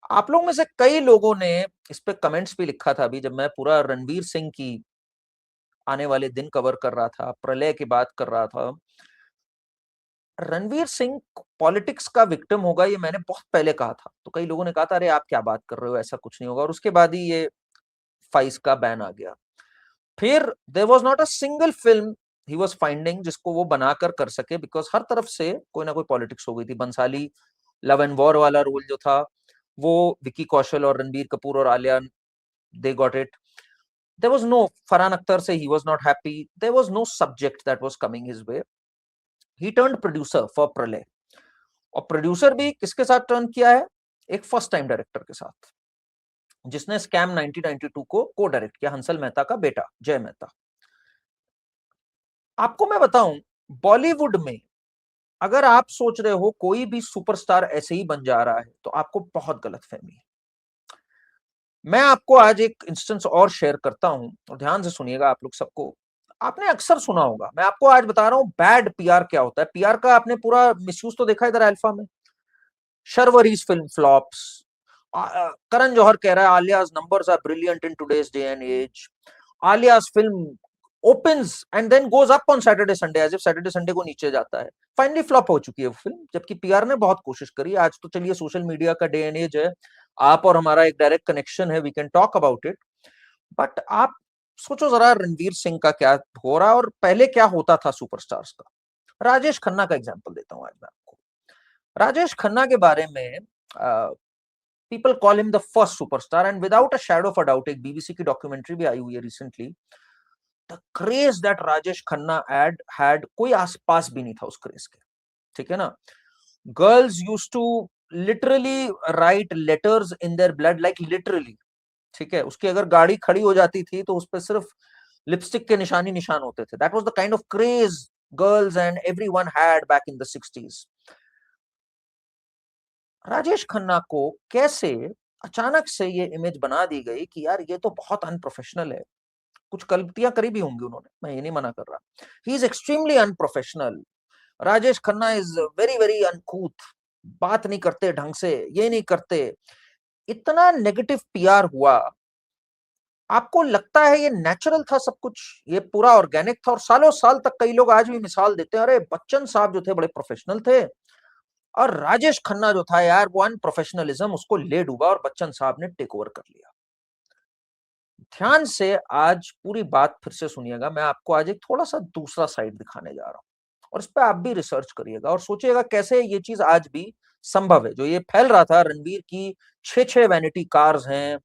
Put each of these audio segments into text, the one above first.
आप लोग में से कई लोगों ने इस पे कमेंट्स भी लिखा था अभी, जब मैं पूरा रणवीर सिंह की आने वाले दिन कवर कर रहा था, प्रलय की बात कर रहा था। रणवीर सिंह पॉलिटिक्स का विक्टिम होगा, ये मैंने बहुत पहले कहा था। तो कई लोगों ने कहा था अरे आप क्या बात कर रहे हो, ऐसा कुछ नहीं होगा। और उसके बाद ही ये फाइस का बैन आ गया। फिर there was not a single film ही वाज फाइंडिंग जिसको वो बनाकर कर सके, बिकॉज हर तरफ से कोई ना कोई पॉलिटिक्स हो गई थी। बंसाली लव एंड वॉर वाला रोल जो था, वो विकी कौशल और रणबीर कपूर और Alia, they got it. There was no, Farhan Akhtar से he was not happy. There was no subject that was coming his way. He turned producer for Pralay. और प्रोड्यूसर भी किसके साथ टर्न किया है? एक फर्स्ट टाइम डायरेक्टर के साथ, जिसने स्कैम 1992 को को डायरेक्ट किया, हंसल मेहता का बेटा जय मेहता। आपको मैं बताऊं, बॉलीवुड में अगर आप सोच रहे हो कोई भी सुपरस्टार ऐसे ही बन जा रहा है, तो आपको बहुत गलतफहमी है। मैं आपको आज एक इंस्टेंस और शेयर करता हूं, और ध्यान से सुनिएगा आप लोग सबको। आपने अक्सर सुना होगा, मैं आपको आज बता रहा हूं बैड पीआर क्या होता है। पीआर का आपने पूरा मिसयूज तो देखा इधर अल्फा में। शर्वरीज फिल्म फ्लॉप्स। करण जौहर कह रहा है Alia's numbers are brilliant in today's day and age. Alia's film opens and then goes up on Saturday Sunday as if Saturday Sunday को नीचे जाता है। फाइनली फ्लॉप हो चुकी है वो फिल्म, जबकि पीआर ने बहुत कोशिश करी। आज तो चलिए सोशल मीडिया का डे एंड एज है, आप और हमारा एक डायरेक्ट कनेक्शन है, we can talk about it. But आप सोचो जरा रणवीर सिंह का क्या हो रहा है और पहले क्या होता था सुपरस्टार्स का। राजेश खन्ना का एग्जांपल देता हूं आज मैं आपको। राजेश खन्ना के बारे में people call him the first superstar, and without a shadow of a doubt, एक बीबीसी की डॉक्यूमेंट्री भी आई हुई है recently. The craze that Rajesh Khanna had, कोई आसपास भी नहीं था उस क्रेज के। ठीक है ना? Girls used to literally write letters in their blood, like literally. ठीक है, उसकी अगर गाड़ी खड़ी हो जाती थी तो उस पर सिर्फ लिपस्टिक के निशान होते थे। That was the kind of craze girls and everyone had back in the 60s। Rajesh Khanna को कैसे अचानक से ये इमेज बना दी गई कि यार ये तो बहुत अनप्रोफेशनल है। कुछ गलतियां करी भी होंगी उन्होंने, मैं ये नहीं मना कर रहा। He is extremely unprofessional. Rajesh Khanna is very very uncouth, बात नहीं करते ढंग से, ये नहीं करते। इतना नेगेटिव पीआर हुआ। आपको लगता है ये नेचुरल था सब कुछ, ये पूरा ऑर्गेनिक था? और सालों साल तक कई लोग आज भी मिसाल देते हैं, अरे बच्चन साहब जो थे बड़े प्रोफेशनल थे, और राजेश खन्ना जो था यार वो अनप्रोफेशनलिज्म उसको ले डूबा और बच्चन साहब ने टेक ओवर कर लिया। ध्यान से आज पूरी बात फिर से सुनिएगा, मैं आपको आज एक थोड़ा सा दूसरा साइड दिखाने जा रहा हूं, और इस पे आप भी रिसर्च करिएगा और सोचिएगा कैसे ये चीज आज भी संभव है। जो ये फैल रहा था रणवीर की 6-6 वैनिटी कार्स हैं,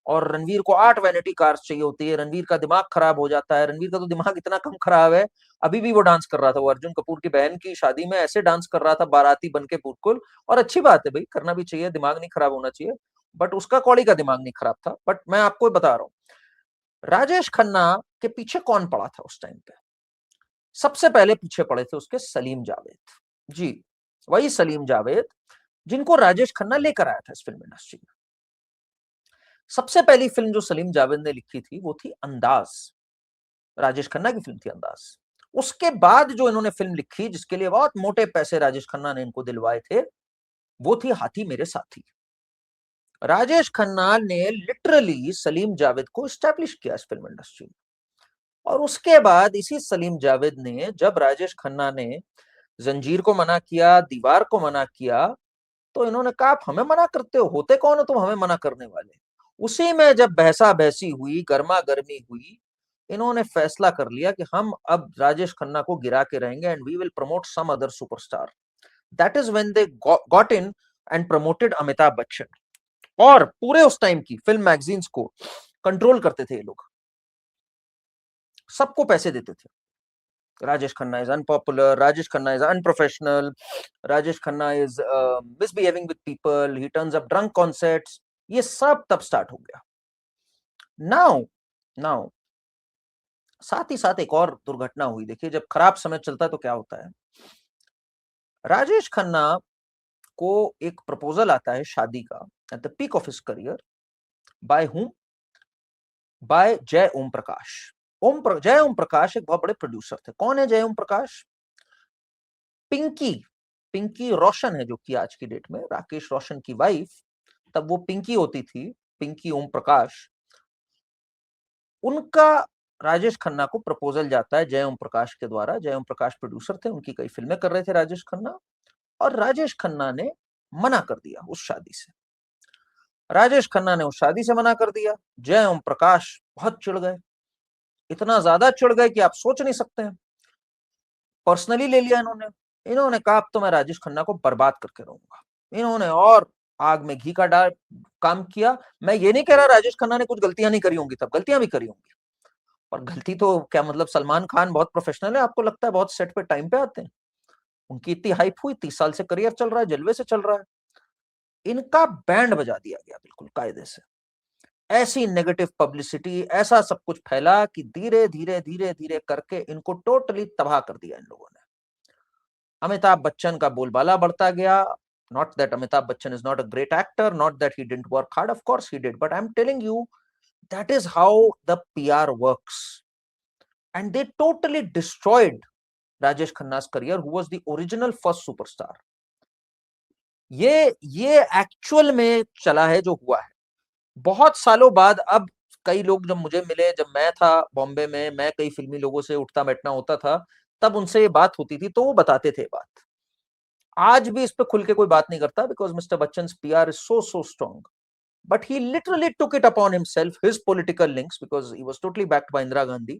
और रणवीर को 8 वैनिटी कार्स चाहिए होती है, रणवीर का दिमाग खराब हो जाता है। रणवीर का तो दिमाग इतना कम खराब है, अभी भी वो डांस कर रहा था, वो अर्जुन कपूर की बहन की शादी में ऐसे डांस कर रहा था बाराती बन के बिल्कुल। और अच्छी बात है भाई, करना भी चाहिए, दिमाग नहीं खराब होना चाहिए। बट उसका कौड़ी का दिमाग नहीं खराब था। बट मैं आपको बता रहा हूँ, राजेश खन्ना के पीछे कौन पड़ा था उस टाइम पे? सबसे पहले पीछे पड़े थे उसके सलीम जावेद जी। वही सलीम जावेद जिनको राजेश खन्ना लेकर आया था इस फिल्म इंडस्ट्री में। सबसे पहली फिल्म जो सलीम जावेद ने लिखी थी वो थी अंदाज। राजेश खन्ना की फिल्म थी अंदाज। उसके बाद जो इन्होंने फिल्म लिखी, जिसके लिए बहुत मोटे पैसे राजेश खन्ना ने इनको दिलवाए थे, वो थी हाथी मेरे साथी। राजेश खन्ना ने लिटरली सलीम जावेद को स्टैब्लिश किया इस फिल्म इंडस्ट्री में। और उसके बाद इसी सलीम जावेद ने, जब राजेश खन्ना ने जंजीर को मना किया, दीवार को मना किया, तो इन्होंने कहा आप हमें मना करते हो, होते कौन हो तुम हमें मना करने वाले? उसी में जब बहसा बहसी हुई, गर्मा गर्मी हुई, इन्होंने फैसला कर लिया कि हम अब राजेश खन्ना को गिरा के रहेंगे, and we will promote some other superstar. That is when they got in and promoted Amitabh Bachchan. और पूरे उस टाइम की फिल्म मैगजीन्स को कंट्रोल करते थे ये लोग, सबको पैसे देते थे। Rajesh Khanna is unpopular, Rajesh Khanna is unprofessional, Rajesh Khanna is misbehaving with people, he turns up drunk on sets. ये सब तब स्टार्ट हो गया। नाउ नाउ साथ ही साथ एक और दुर्घटना हुई। देखिए, जब खराब समय चलता है तो क्या होता है। राजेश खन्ना को एक प्रपोजल आता है शादी का at the peak of his career. By whom? By Jai Om प्रकाश। जय ओम प्रकाश एक बहुत बड़े प्रोड्यूसर थे। कौन है जय ओम प्रकाश? पिंकी, पिंकी रोशन है, जो कि आज की डेट में राकेश रोशन की वाइफ, तब वो पिंकी होती थी, पिंकी ओम प्रकाश, उनका राजेश खन्ना को प्रपोजल जाता है जय ओम प्रकाश के द्वारा। जय ओम प्रकाश प्रोड्यूसर थे, उनकी कई फिल्में कर रहे थे राजेश खन्ना, और राजेश खन्ना ने मना कर दिया उस शादी से। राजेश खन्ना ने उस शादी से मना कर दिया। जय ओम प्रकाश बहुत चिढ़ गए, इतना ज्यादा चिढ़ गए कि आप सोच नहीं सकते हैं। पर्सनली ले लिया इन्होंने। इन्होंने कहा अब तो मैं राजेश खन्ना को बर्बाद करके रहूंगा। इन्होंने और आग में घी का डाल काम किया। मैं ये नहीं कह रहा राजेश खन्ना ने कुछ गलतियां नहीं करी होंगी, तब गलतियां भी करी होंगी, और गलती तो क्या मतलब, सलमान खान बहुत प्रोफेशनल है, आपको लगता है बहुत सेट पे टाइम पे आते हैं? उनकी इतनी हाइप हुई, 30 साल से करियर चल रहा है, जलवे से चल रहा है। इनका बैंड बजा दिया गया बिल्कुल कायदे से। ऐसी नेगेटिव पब्लिसिटी, ऐसा सब कुछ फैला कि धीरे धीरे धीरे धीरे करके इनको टोटली तबाह कर दिया इन लोगों ने। अमिताभ बच्चन का बोलबाला बढ़ता गया। Not that Amitabh Bachchan is not a great actor, not that he didn't work hard, of course he did, but I'm telling you, that is how the PR works. And they totally destroyed Rajesh Khanna's career, who was the original first superstar. ये actual में चला है जो हुआ है। बहुत सालों बाद अब कई लोग जब मुझे मिले, जब मैं था बॉम्बे में, मैं कई फिल्मी लोगों से उठता बैठना होता था, तब उनसे ये बात होती थी, तो वो बताते थे बात। आज भी इस पे खुल के कोई बात नहीं करता, because mister Bachchan PR is so strong, but he literally took it upon himself, his political links, because he was totally backed by Indira Gandhi,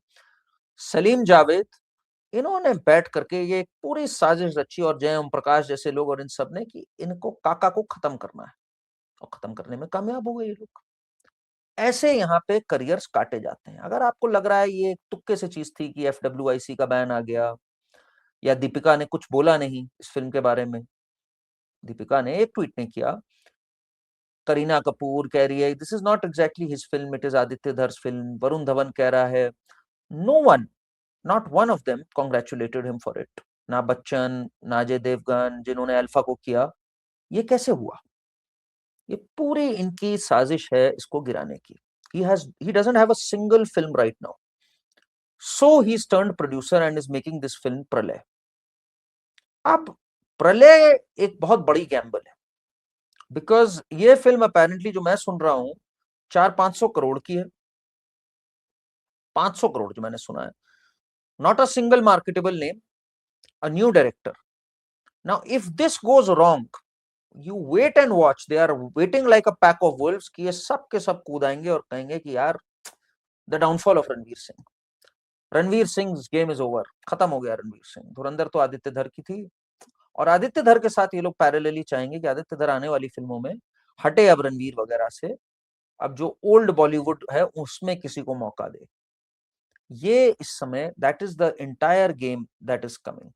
Salim Javed, इन्होंने बैठ करके ये पूरी साजिश रची, और जय ओम प्रकाश जैसे लोग और इन सब ने, कि इनको काका को खत्म करना है, और खत्म करने में कामयाब हो गए ये लोग। ऐसे यहाँ पे करियर्स काटे जाते हैं। अगर आपको लग रहा है ये तुक्के से चीज थी कि FWIC का बैन आ गया, या दीपिका ने कुछ बोला नहीं इस फिल्म के बारे में, दीपिका ने एक ट्वीट नहीं किया। करीना कपूर कह रही है this is not exactly his film, it is Aditya Dhar's film. Varun Dhawan कह रहा है, no one, not one of them congratulated him for it. ना बच्चन, ना अजय देवगन, जिन्होंने अल्फा को किया। ये कैसे हुआ? ये पूरी इनकी साजिश है इसको गिराने की। he doesn't have a single film right now, so he's turned producer and is making this film प्रलय। अब प्रलय एक बहुत बड़ी गैम्बल है, बिकॉज ये फिल्म अपेरेंटली जो मैं सुन रहा हूं 400-500 करोड़ की है। 500 करोड़ जो मैंने सुना है। Not a single marketable name, a new director. Now if this goes wrong, you wait and watch, they are waiting like a pack of wolves, कि ये सब के सब कूद आएंगे और कहेंगे कि यार the downfall of Ranveer Singh, Ranveer Singh game is over, खत्म हो गया रणवीर सिंह। धुरंधर तो आदित्य धर की थी, और आदित्य धर के साथ ये लोग पैरेलली चाहेंगे कि आदित्य धर आने वाली फिल्मों में हटे अब रणवीर वगैरह से, अब जो ओल्ड बॉलीवुड है उसमें किसी को मौका दे। ये इस समय that is the entire game that is coming.